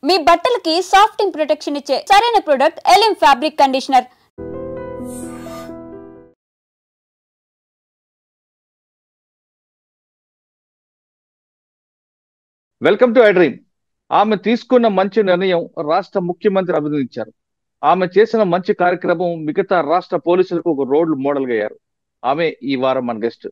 మీ బట్టలకి సాఫ్టింగ్ ప్రొటెక్షన్ ఇచ్చే సరైన ప్రొడక్ట్ ఎలిమ్ fabric conditioner. Welcome to iDream. ఆమె తీసుకున్న మంచి నిర్ణయం రాష్ట్ర ముఖ్యమంత్రి అభినందించారు. ఆమె చేసిన మంచి కార్యక్రమం మిగతా రాష్ట్ర పోలీసులకు ఒక రోల్ మోడల్ గా అయ్యారు. ఆమె ఈ వారం మన గెస్ట్.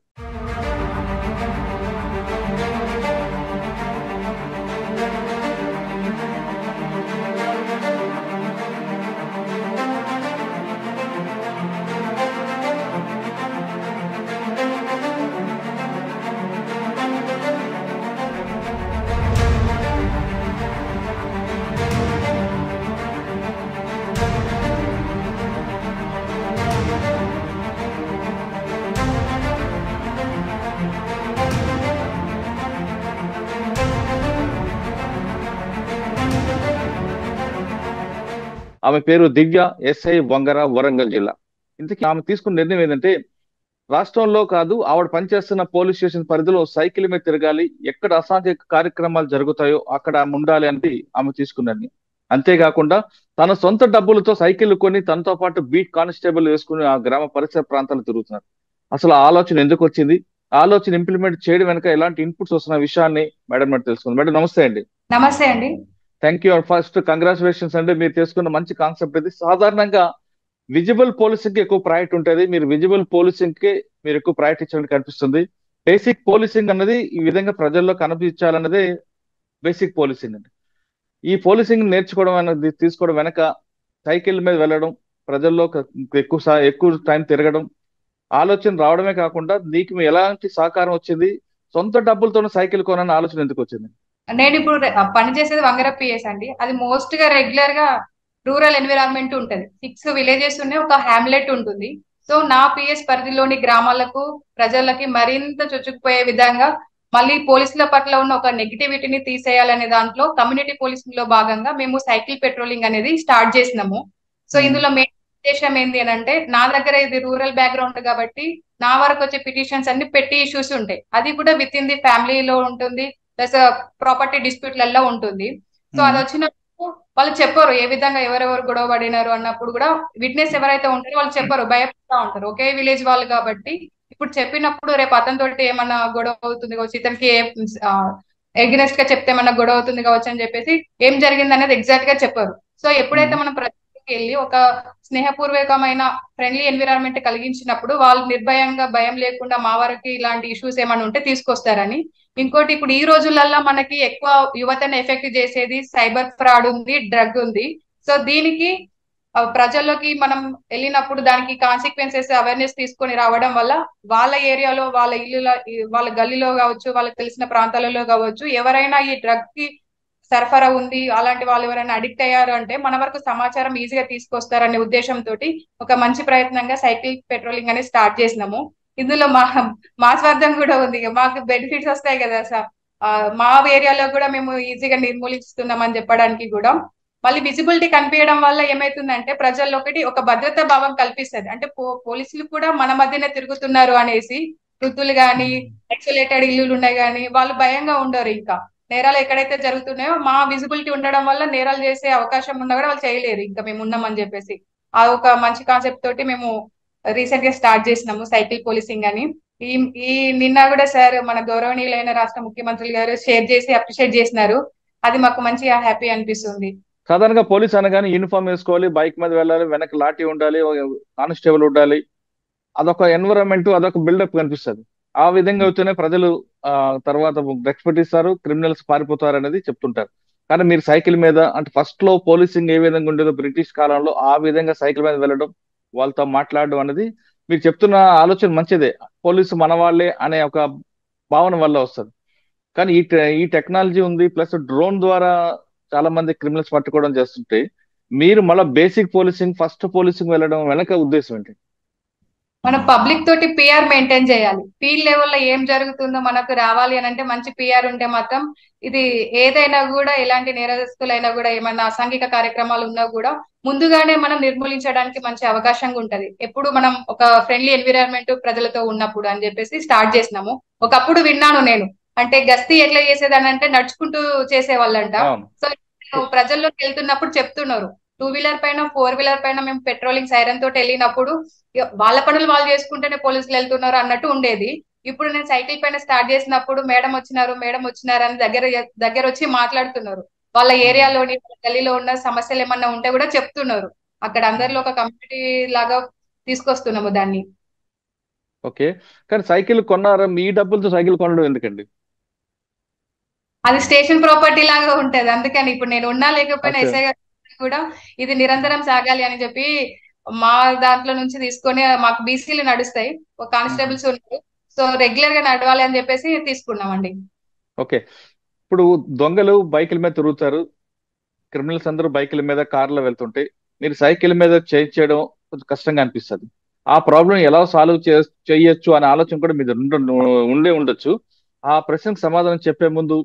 ఆమె పేరు దివ్య, ఎస్ఐ వంగర, వరంగల్ జిల్లా. ఇంతకీ ఆమె తీసుకున్న నిర్ణయం ఏంటంటే, రాష్ట్రంలో కాదు ఆవిడ పనిచేస్తున్న పోలీస్ స్టేషన్ పరిధిలో సైకిల్ మీద తిరగాలి, ఎక్కడ అసాంఘిక కార్యక్రమాలు జరుగుతాయో అక్కడ ఆమె ఉండాలి అనేది ఆమె తీసుకున్న నిర్ణయం. అంతేకాకుండా తన సొంత డబ్బులతో సైకిల్ కొని తనతో పాటు బీట్ కానిస్టేబుల్ వేసుకుని ఆ గ్రామ పరిసర ప్రాంతాలు తిరుగుతున్నారు. అసలు ఆలోచన ఎందుకు వచ్చింది, ఆలోచన ఇంప్లిమెంట్ చేయడం వెనక ఎలాంటి ఇన్పుట్స్ వస్తున్న విషయాన్ని మేడం మరి తెలుసుకుంది. మేడం నమస్తే అండి. నమస్తే అండి. Thank you. ఫస్ట్ కంగ్రాచులేషన్స్ అండి, మీరు తీసుకున్న మంచి కాన్సెప్ట్ ఇది. సాధారణంగా విజిబుల్ పోలీసింగ్ కి ఎక్కువ ప్రయారిటీ ఉంటుంది, మీరు విజిబుల్ పోలీసింగ్ కి మీరు ఎక్కువ ప్రయారిటీ ఇచ్చినట్టు కనిపిస్తుంది. బేసిక్ పోలీసింగ్ అన్నది ఈ విధంగా ప్రజల్లో కనిపించాలన్నదే బేసిక్ పోలీసింగ్ అండి. ఈ పోలీసింగ్ నేర్చుకోవడం అనేది తీసుకోవడం వెనక సైకిల్ మీద వెళ్ళడం, ప్రజల్లో ఎక్కువ టైం తిరగడం, ఆలోచన రావడమే కాకుండా నీకు ఎలాంటి సహకారం వచ్చింది, సొంత డబ్బులతో సైకిల్ కొనని ఆలోచన ఎందుకు వచ్చింది? నేను ఇప్పుడు పనిచేసేది వంగర పిఎస్ అండి. అది మోస్ట్ గా రెగ్యులర్ గా రూరల్ ఎన్విరాన్మెంట్ ఉంటది. 6 విలేజెస్ ఉన్నాయి, ఒక హ్యామ్లెట్ ఉంటుంది. సో నా పిఎస్ పరిధిలోని గ్రామాలకు ప్రజలకి మరింత చొచ్చుకుపోయే విధంగా మళ్ళీ పోలీసుల పట్ల ఉన్న ఒక నెగిటివిటీని తీసేయాలనే దాంట్లో కమ్యూనిటీ పోలీసింగ్ లో భాగంగా మేము సైకిల్ పెట్రోలింగ్ అనేది స్టార్ట్ చేసినాము. సో ఇందులో మెయిన్ ఉద్దేశం ఏంటి అని అంటే, నా దగ్గర ఇది రూరల్ బ్యాక్గ్రౌండ్ కాబట్టి నా వరకు వచ్చే పిటిషన్స్ అన్ని పెట్టి ఇష్యూస్ ఉంటాయి. అది కూడా విత్ ఇన్ ది ఫ్యామిలీలో ఉంటుంది, ప్లస్ ప్రాపర్టీ డిస్ప్యూట్లలో ఉంటుంది. సో అది వచ్చినప్పుడు వాళ్ళు చెప్పరు ఏ విధంగా ఎవరెవరు గొడవ పడినారు అన్నప్పుడు కూడా విట్నెస్ ఎవరైతే ఉంటారో వాళ్ళు చెప్పరు, భయపడతా ఉంటారు. ఒకే విలేజ్ వాళ్ళు కాబట్టి ఇప్పుడు చెప్పినప్పుడు రేపు అతనితో ఏమన్నా గొడవ అవుతుంది కావచ్చు, ఇతనికి ఎగ్నెస్ట్ గా చెప్తే ఏమన్నా గొడవ అవుతుంది కావచ్చు అని చెప్పేసి ఏం జరిగింది అనేది ఎగ్జాక్ట్ గా చెప్పరు. సో ఎప్పుడైతే మనం ప్రజలకు వెళ్ళి ఒక స్నేహపూర్వకమైన ఫ్రెండ్లీ ఎన్విరాన్మెంట్ కలిగించినప్పుడు వాళ్ళు నిర్భయంగా భయం లేకుండా మా వరకు ఇలాంటి ఇష్యూస్ ఏమైనా ఉంటే తీసుకొస్తారని. ఇంకోటి, ఇప్పుడు ఈ రోజులల్లో మనకి ఎక్కువ యువతను ఎఫెక్ట్ చేసేది సైబర్ ఫ్రాడ్ ఉంది, డ్రగ్ ఉంది. సో దీనికి ప్రజల్లోకి మనం వెళ్ళినప్పుడు దానికి కాన్సిక్వెన్సెస్ అవేర్నెస్ తీసుకొని రావడం వల్ల వాళ్ళ ఏరియాలో, వాళ్ళ ఇల్లులో, వాళ్ళ గల్లీలో కావచ్చు, వాళ్ళకి తెలిసిన ప్రాంతాలలో కావచ్చు, ఎవరైనా ఈ డ్రగ్ కి సరఫరా ఉంది, అలాంటి వాళ్ళు ఎవరైనా అడిక్ట్ అయ్యారు అంటే మన వరకు సమాచారం ఈజీగా తీసుకొస్తారనే ఉద్దేశంతో ఒక మంచి ప్రయత్నంగా సైకిల్ పెట్రోలింగ్ అనేది స్టార్ట్ చేసినాము. ఇందులో మా స్వార్థం కూడా ఉంది, మాకు బెనిఫిట్స్ వస్తాయి కదా సార్. మా ఏరియాలో కూడా మేము ఈజీగా నిర్మూలిస్తున్నామని చెప్పడానికి కూడా మళ్ళీ విజిబిలిటీ కనిపించడం వల్ల ఏమైతుందంటే ప్రజల్లో ఒక భద్రతా భావం కల్పిస్తుంది. అంటే పోలీసులు కూడా మన మధ్యనే తిరుగుతున్నారు అనేసి, వృద్ధులు గాని, ఐసోలేటెడ్ ఇల్లులు ఉన్నాయి కానీ వాళ్ళు భయంగా ఉండరు. ఇంకా నేరాలు ఎక్కడైతే జరుగుతున్నాయో మా విజిబిలిటీ ఉండడం వల్ల నేరాలు చేసే అవకాశం ఉన్నా కూడా వాళ్ళు చేయలేరు, ఇంకా మేము ఉన్నామని చెప్పేసి. ఆ ఒక మంచి కాన్సెప్ట్ తోటి మేము రీసెంట్ గా స్టార్ట్ చేసినాము సైకిల్ పోలీసింగ్ అని. ఈ నిన్న కూడా సార్ మన గౌరవనీయులైన రాష్ట్ర ముఖ్యమంత్రి గారు షేర్ చేసి అప్రిషియేట్ చేసినారు. అది మాకు మంచి హ్యాపీ అనిపిస్తుంది. సాధారణంగా పోలీస్ అనగానే యూనిఫామ్ వేసుకోవాలి, బైక్ మీద వెళ్ళాలి, వెనక లాఠీ ఉండాలి, కానిస్టేబుల్ ఉండాలి, అదొక ఎన్విరాన్మెంట్, అదొక బిల్డప్ కనిపిస్తుంది. ఆ విధంగా అయితేనే ప్రజలు తర్వాత రెస్పెక్ట్ ఇస్తారు, క్రిమినల్స్ పారిపోతారు అనేది చెప్తుంటారు. కానీ మీరు సైకిల్ మీద, అంటే ఫస్ట్ లో పోలీసింగ్ ఏ విధంగా ఉండేదో బ్రిటిష్ కాలంలో ఆ విధంగా సైకిల్ మీద వెళ్ళడం, వాళ్ళతో మాట్లాడడం అనేది మీరు చెప్తున్న ఆలోచన మంచిదే. పోలీసు మన వాళ్ళే అనే ఒక భావన వల్ల వస్తుంది. కానీ ఈ టెక్నాలజీ ఉంది, ప్లస్ డ్రోన్ ద్వారా చాలా మంది క్రిమినల్స్ పట్టుకోవడం చేస్తుంటే మీరు మళ్ళీ బేసిక్ పోలీసింగ్, ఫస్ట్ పోలీసింగ్ వెళ్ళడం వెనక ఉద్దేశం ఏంటి? మనం పబ్లిక్ తోటి పిఆర్ మెయింటైన్ చేయాలి. ఫీల్డ్ లెవెల్లో ఏం జరుగుతుందో మనకు రావాలి అని అంటే మంచి పిఆర్ ఉంటే మాత్రం ఇది ఏదైనా కూడా, ఎలాంటి నేరస్తులైనా కూడా, ఏమైనా అసాంఘిక కార్యక్రమాలు ఉన్నా కూడా ముందుగానే మనం నిర్మూలించడానికి మంచి అవకాశంగా ఉంటది. ఎప్పుడు మనం ఒక ఫ్రెండ్లీ ఎన్విరాన్మెంట్ ప్రజలతో ఉన్నప్పుడు అని చెప్పేసి స్టార్ట్ చేసినాము. ఒకప్పుడు విన్నాను నేను, అంటే గస్తీ ఎట్లా చేసేదాన్ని అంటే నడుచుకుంటూ చేసేవాళ్ళంట. సో ప్రజల్లోకి వెళ్తున్నప్పుడు చెప్తున్నారు. 2 వీలర్ పైన 4 వీలర్ పైన మేము పెట్రోలింగ్ సైరన్ తోటి వెళ్ళినప్పుడు వాళ్ళ పనులు వాళ్ళు చేసుకుంటేనే పోలీసులు వెళ్తున్నారు అన్నట్టు ఉండేది. ఇప్పుడు నేను సైకిల్ పైన స్టార్ట్ చేసినప్పుడు మేడం వచ్చినారు అని దగ్గర వచ్చి మాట్లాడుతున్నారు. వాళ్ళ ఏరియాలోని వాళ్ళ గల్లీలో ఉన్న సమస్యలు ఏమన్నా ఉంటే కూడా చెప్తున్నారు. అక్కడ అందరిలో ఒక కమ్యూనిటీ లాగా తీసుకొస్తున్నాము దాన్ని. ఓకే. కానీ సైకిల్ కొన్నారా? మీ డబ్బులతో సైకిల్ కొనడం ఎందుకండి? అది స్టేషన్ ప్రాపర్టీ లాగా ఉంటది. అందుకని ఇప్పుడు నేను ఉన్నా లేకపోయినా ఓకే. ఎస్ఐ గారు కూడా ఇది నిరంతరం సాగాలి అని చెప్పి మా దాంట్లో నుంచి తీసుకొని మాకు బీసీలు నడుస్తాయి, ఒక మ్మ్. కానిస్టేబుల్స్ ఉన్నారు. సో రెగ్యులర్ గా నడవాలి అని చెప్పేసి తీసుకున్నామండి. ఓకే. ఇప్పుడు దొంగలు బైకుల మీద తిరుగుతారు, క్రిమినల్స్ అందరూ బైకుల మీద కార్లో వెళ్తుంటే మీరు సైకిల్ మీద చేయడం కొంచెం కష్టంగా అనిపిస్తుంది. ఆ ప్రాబ్లం ఎలా సాల్వ్ చేయొచ్చు అనే ఆలోచన కూడా మీరు ఉండే ఉండొచ్చు. ఆ ప్రశ్నకు సమాధానం చెప్పే ముందు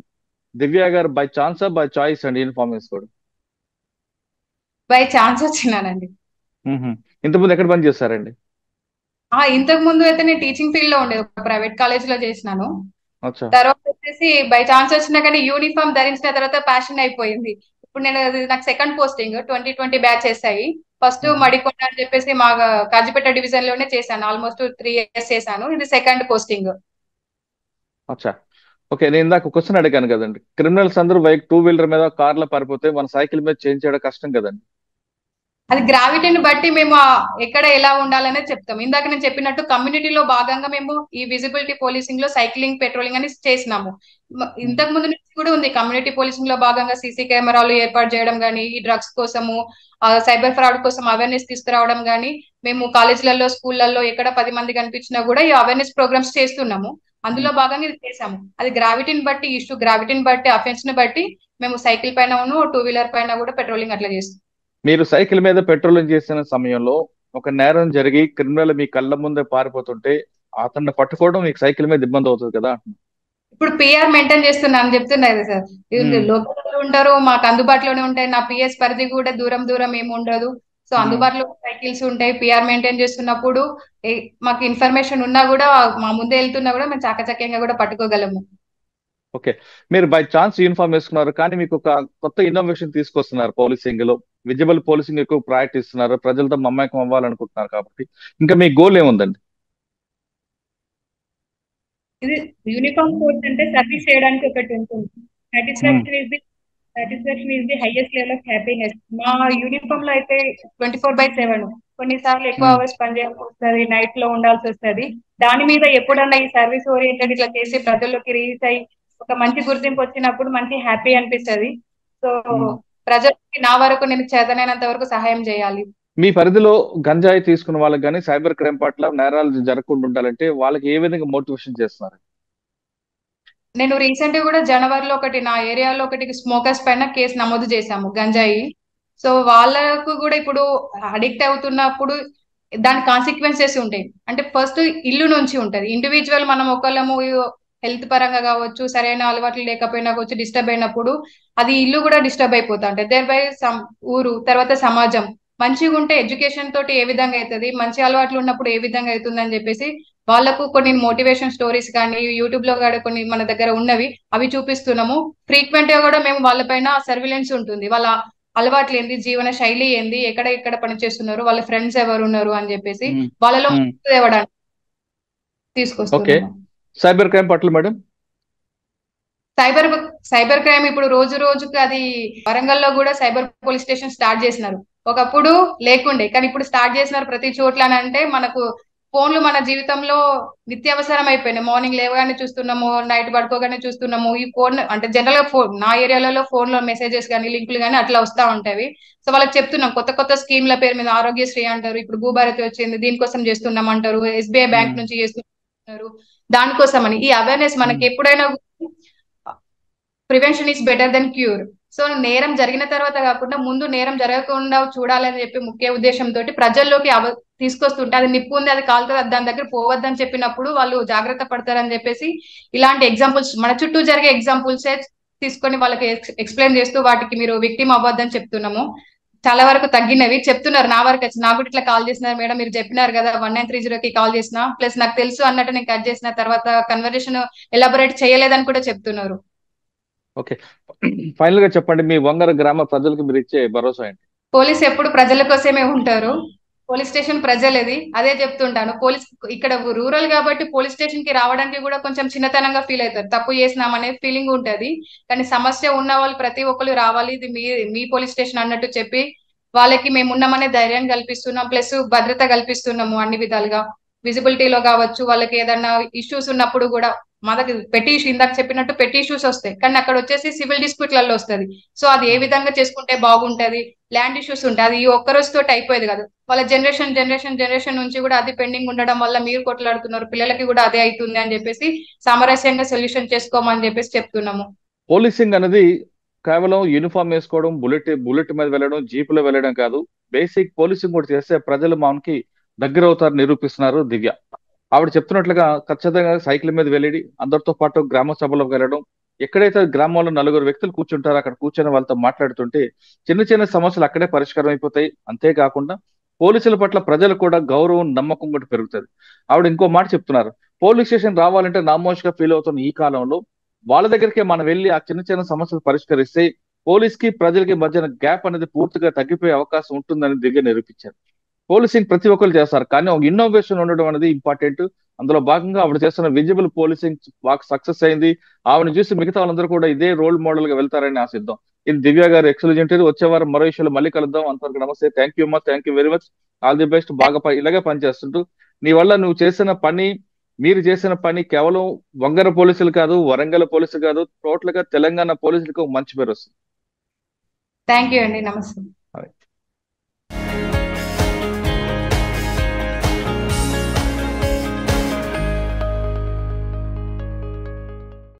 దివ్య గారు బై ఛాన్సా బై చాయిస్ అండి యూనిఫామ్ వేసుకోవడం? బై ఛాన్స్ వచ్చినానండి. మ్మ్. ఇంతకుముందు ఎక్కడ పని చేస్తారండి? ఇంతకు ముందు అయితే నేను టీచింగ్ ఫీల్డ్ లో ఉండేది, ఒక ప్రైవేట్ కాలేజ్ లో చేసినాను. అచ్చా. తర్వాత వచ్చేసి బై ఛాన్స్ వచ్చినా కానీ యూనిఫామ్ ధరించిన తర్వాత ప్యాషన్ అయిపోయింది. ఇప్పుడు నాకు సెకండ్ పోస్టింగ్ 2020 బ్యాచ్ చేశాయి. ఫస్ట్ మ్మ్. మడికొండ అని చెప్పేసి మా కాజీపేట డివిజన్ లోనే చేశాను, ఆల్మోస్ట్ 3 years చేశాను. ఇది సెకండ్ పోస్టింగ్. అచ్చా. ఓకే. నేను ఇందాక క్వశ్చన్ అడిగాను కదండి, క్రిమినల్స్ అందరూ బైక్ 2 వీలర్ మీద కార్లో పారిపోతే మన సైకిల్ మీద చేంజ్ చేయడం కష్టం కదండి. అది గ్రావిటీని బట్టి మేము ఎక్కడ ఎలా ఉండాలనే చెప్తాం. ఇందాక నేను చెప్పినట్టు కమ్యూనిటీలో భాగంగా మేము ఈ విజిబిలిటీ పోలీసింగ్ లో సైక్లింగ్ పెట్రోలింగ్ అని చేసినాము. మ్మ్. ఇంతకు ముందు నుంచి కూడా ఉంది. కమ్యూనిటీ పోలీసింగ్ లో భాగంగా సీసీ కెమెరాలు ఏర్పాటు చేయడం కానీ, ఈ డ్రగ్స్ కోసము సైబర్ ఫ్రాడ్ కోసం అవేర్నెస్ తీసుకురావడం కానీ, మేము కాలేజీలలో స్కూళ్లలో ఎక్కడ 10 మంది కనిపించినా కూడా ఈ అవేర్నెస్ ప్రోగ్రామ్స్ చేస్తున్నాము. అందులో మ్మ్. భాగంగా ఇది చేసాము. అది గ్రావిటీని బట్టి అఫెన్స్ ని బట్టి మేము సైకిల్ పైన 2 వీలర్ పైన కూడా పెట్రోలింగ్ అట్లా చేస్తాం. మీరు సైకిల్ మీద పెట్రోలింగ్ చేసిన సమయంలో ఒక నేరం జరిగి క్రిమినల్ మీ కళ్ళ ముందే పారిపోతుంటే అతన్ని పట్టుకోవడం మీకు సైకిల్ మీద ఇబ్బంది అవుతుంది కదా. ఇప్పుడు పిఆర్ మెయింటైన్ చేస్తున్నా అని చెప్తున్నారు కదా సార్. మ్మ్. లోకల్ ఉంటారు, మాకు అందుబాటులోనే ఉంటాయి. నా పిఎస్ పరిధి కూడా దూరం ఏమి ఉండదు. సో మ్మ్. అందుబాటులో సైకిల్స్ ఉంటాయి. పిఆర్ మెయింటైన్ చేస్తున్నప్పుడు మాకు ఇన్ఫర్మేషన్ ఉన్నా కూడా, మా ముందే వెళ్తున్నా కూడా మేము చాకచక్యంగా కూడా పట్టుకోగలము. ఓకే. మీరు బై ఛాన్స్ యూనిఫామ్ వేసుకున్నారు, కానీ మీకు ఒక కొత్త ఇన్నోవేషన్ తీసుకొస్తున్నారు పోలీసింగ్ లో. విజిబుల్ పోలీసింగ్ ఎక్కువ ప్రయారిటీ ఇస్తున్నారు, ప్రజలతో మమేకం అవ్వాలనుకుంటున్నారు కాబట్టి ఇంకా మీ గోల్ ఏముందండి? ఇది యూనిఫామ్ కోర్స్ అంటే సర్వీస్ చేయడానికి ఒకటి ఉంటుంది. మ్మ్. Satisfaction is the highest level of happiness. మా యూనిఫామ్ లో అయితే 24/7 కొన్నిసార్లు ఎక్కువ మ్మ్. అవర్స్ పనిచేయాల్సి వస్తుంది, నైట్ లో ఉండాల్సి వస్తుంది. దాని మీద ఎప్పుడన్నా ఈ సర్వీస్ ఓరియంటెడ్ ఇట్లా చేసి ప్రజల్లోకి రీచ్ అయ్యి ఒక మంచి గుర్తింపు వచ్చినప్పుడు మంచి హ్యాపీ అనిపిస్తుంది. సో మ్మ్. ప్రజలకి నా వరకు నేను చేతనైనంత వరకు సహాయం చేయాలి. మీ పరిధిలో గంజాయి తీసుకున్న వాళ్ళకి కానీ సైబర్ క్రైమ్ పట్ల నేరాలు జరగకుండా ఉండాలంటే వాళ్ళకి ఏ విధంగా మోటివేషన్ చేస్తున్నారు? నేను రీసెంట్ గా కూడా జనవరిలో నా ఏరియాలో స్మోకర్స్ పైన కేసు నమోదు చేశాము, గంజాయి. సో వాళ్ళకు కూడా ఇప్పుడు అడిక్ట్ అవుతున్నప్పుడు దాని కాన్సిక్వెన్సెస్ ఉంటాయి. అంటే ఫస్ట్ ఇల్లు నుంచి ఉంటది. ఇండివిజువల్ మనం ఒకళ్ళము హెల్త్ పరంగా కావచ్చు, సరైన అలవాట్లు లేకపోయినా కావచ్చు, డిస్టర్బ్ అయినప్పుడు అది ఇల్లు కూడా డిస్టర్బ్ అయిపోతా ఉంటది. దేర్ బై ఊరు, తర్వాత సమాజం మంచిగా ఉంటే ఎడ్యుకేషన్ తోటి ఏ విధంగా అవుతుంది, మంచి అలవాట్లు ఉన్నప్పుడు ఏ విధంగా అవుతుంది అని చెప్పేసి వాళ్ళకు కొన్ని మోటివేషన్ స్టోరీస్ కానీ యూట్యూబ్ లో కూడా కొన్ని మన దగ్గర ఉన్నవి అవి చూపిస్తున్నాము. ఫ్రీక్వెంట్ గా కూడా మేము వాళ్ళపైన సర్విలెన్స్ ఉంటుంది. వాళ్ళ అలవాట్లు ఏంది, జీవన శైలి ఏంది, ఎక్కడ పని చేస్తున్నారు, వాళ్ళ ఫ్రెండ్స్ ఎవరు ఉన్నారు అని చెప్పేసి మ్మ్. వాళ్ళలో మ్మ్. మార్పు తేవడానికి ఓకే. తీసుకొస్తున్నాము. సైబర్ క్రైమ్ పట్ల మేడం? సైబర్ సైబర్ క్రైమ్ ఇప్పుడు రోజు రోజుకి అది వరంగల్లో కూడా సైబర్ పోలీస్ స్టేషన్ స్టార్ట్ చేసినారు. ఒకప్పుడు లేకుండే, కానీ ఇప్పుడు స్టార్ట్ చేసినారు ప్రతి చోట్ల. అని అంటే మనకు ఫోన్లు మన జీవితంలో నిత్యావసరం అయిపోయినాయి. మార్నింగ్ లేవగానే చూస్తున్నాము, నైట్ పడుకోగానే చూస్తున్నాము. ఈ ఫోన్ అంటే జనరల్ గా నా ఏరియాలలో ఫోన్ లో మెసేజెస్ కానీ లింకులు కానీ అట్లా వస్తా ఉంటాయి. సో వాళ్ళకి చెప్తున్నాం, కొత్త స్కీమ్ల పేరు మీద ఆరోగ్యశ్రీ అంటారు, ఇప్పుడు భూభారతి వచ్చింది దీనికోసం చేస్తున్నాం అంటారు, ఎస్బీఐ బ్యాంక్ మ్మ్. నుంచి చేస్తున్నారు దానికోసం అని. ఈ అవేర్నెస్ మనకి మ్మ్. ఎప్పుడైనా prevention is better than cure. So నేరం జరిగిన తర్వాత కాకుండా ముందు నేరం జరగకుండా చూడాలని చెప్పి ముఖ్య ఉద్దేశంతో ప్రజల్లోకి తీసుకొస్తుంటే, అది నిప్పు ఉంది, అది కాలుతుంది, దాని దగ్గర పోవద్దని చెప్పినప్పుడు వాళ్ళు జాగ్రత్త పడతారని చెప్పేసి ఇలాంటి ఎగ్జాంపుల్స్, మన చుట్టూ జరిగే ఎగ్జాంపుల్స్ తీసుకొని వాళ్ళకి ఎక్స్ప్లెయిన్ చేస్తూ వాటికి మీరు విక్టిమ్ అవ్వద్దని చెప్తున్నాము. చాలా వరకు తగ్గినవి చెప్తున్నారు. నా వరకు వచ్చి నాకు కూడా ఇట్లా కాల్ చేసినారు మేడం, మీరు చెప్పినారు కదా 1930కి కాల్ చేసిన, ప్లస్ నాకు తెలుసు అన్నట్టు నేను కట్ చేసిన తర్వాత కన్వర్జేషన్ ఎలాబొరేట్ చేయలేదని కూడా చెప్తున్నారు. ఓకే. ఫైనల్ గా చెప్పండి, మీ వంగర గ్రామ ప్రజలకు మీరు ఇచ్చే భరోసా ఏంటి? పోలీస్ ఎప్పుడు ప్రజల కోసమే ఉంటారు. పోలీస్ స్టేషన్ ప్రజలది, అదే చెప్తుంటాను. పోలీస్ ఇక్కడ రూరల్ కాబట్టి పోలీస్ స్టేషన్ కి రావడానికి కూడా కొంచెం చిన్నతనంగా ఫీల్ అవుతారు, తప్పు చేసినామనే ఫీలింగ్ ఉంటది. కానీ సమస్య ఉన్న వాళ్ళు ప్రతి ఒక్కరు రావాలి, ఇది మీ పోలీస్ స్టేషన్ అన్నట్టు చెప్పి వాళ్ళకి మేము ఉన్నామనే ధైర్యం కల్పిస్తున్నాం, ప్లస్ భద్రత కల్పిస్తున్నాము అన్ని విధాలుగా. విజిబిలిటీలో కావచ్చు, వాళ్ళకి ఏదన్నా ఇష్యూస్ ఉన్నప్పుడు కూడా మా దగ్గర పెట్టి ఇందాక చెప్పినట్టు పెట్టి ఇష్యూస్ వస్తాయి, కానీ అక్కడ వచ్చేసి సివిల్ డిస్ప్యూట్లలో వస్తుంది. సో అది ఏ విధంగా చేసుకుంటే బాగుంటది, ల్యాండ్ ఇష్యూస్ ఉంటాయి, అది ఈ ఒక్క రోజు తోటి అయిపోయేది కదా. వాళ్ళ జనరేషన్ నుంచి కూడా అది పెండింగ్ ఉండడం వల్ల మీరు కొట్లాడుతున్నారు, పిల్లలకి కూడా అదే అవుతుంది అని చెప్పేసి సామరస్యంగా సొల్యూషన్ చేసుకోమని చెప్పేసి చెప్తున్నాము. పోలీసింగ్ అనేది కేవలం యూనిఫామ్ వేసుకోవడం, బుల్లెట్ మీద వెళ్ళడం, జీపులో వెళ్ళడం కాదు. బేసిక్ పోలీసింగ్ కూడా చేస్తే ప్రజలు మనకి దగ్గర అవుతారు నిరూపిస్తున్నారు దివ్య. ఆవిడ చెప్తున్నట్లుగా ఖచ్చితంగా సైకిల్ మీద వెళ్ళి అందరితో పాటు గ్రామ సభలోకి వెళ్ళడం, ఎక్కడైతే గ్రామంలో నలుగురు వ్యక్తులు కూర్చుంటారో అక్కడ కూర్చొని వాళ్ళతో మాట్లాడుతుంటే చిన్న చిన్న సమస్యలు అక్కడే పరిష్కారం అయిపోతాయి. అంతేకాకుండా పోలీసుల పట్ల ప్రజలు కూడా గౌరవం, నమ్మకం కూడా పెరుగుతుంది. ఆవిడ ఇంకో మాట చెప్తున్నారు, పోలీస్ స్టేషన్ రావాలంటే నామోషిగా ఫీల్ అవుతున్న ఈ కాలంలో వాళ్ళ దగ్గరికే మనం వెళ్ళి ఆ చిన్న చిన్న సమస్యలు పరిష్కరిస్తే పోలీస్ కి ప్రజలకి మధ్యన గ్యాప్ అనేది పూర్తిగా తగ్గిపోయే అవకాశం ఉంటుందని దివ్య నిరూపించారు. పోలీసింగ్ ప్రతి ఒక్కరు చేస్తారు, కానీ ఒక ఇన్నోవేషన్ ఉండడం అనేది ఇంపార్టెంట్. అందులో భాగంగా ఆవిడ చేస్తున్న విజిబుల్ పోలీసింగ్ బాగా సక్సెస్ అయింది. ఆవిడని చూసి మిగతా వాళ్ళందరూ కూడా ఇదే రోల్ మోడల్ గా వెళ్తారని ఆశిద్దాం. ఇది దివ్య గారు ఎక్సలెంట్. వచ్చే వారం మరో విషయంలో మళ్ళీ కలుద్దాం. అంతవరకు నమస్తే. థ్యాంక్ యూ అమ్మా, thank you very much. All the best. బాగా ఇలాగే పనిచేస్తుంటూ నీ వల్ల మీరు చేసిన పని కేవలం వంగర పోలీసులు కాదు, వరంగల్ పోలీసులు కాదు, టోటల్ గా తెలంగాణ పోలీసులకు ఒక మంచి పేరు వస్తుంది. థ్యాంక్ యూ అండి, నమస్తే.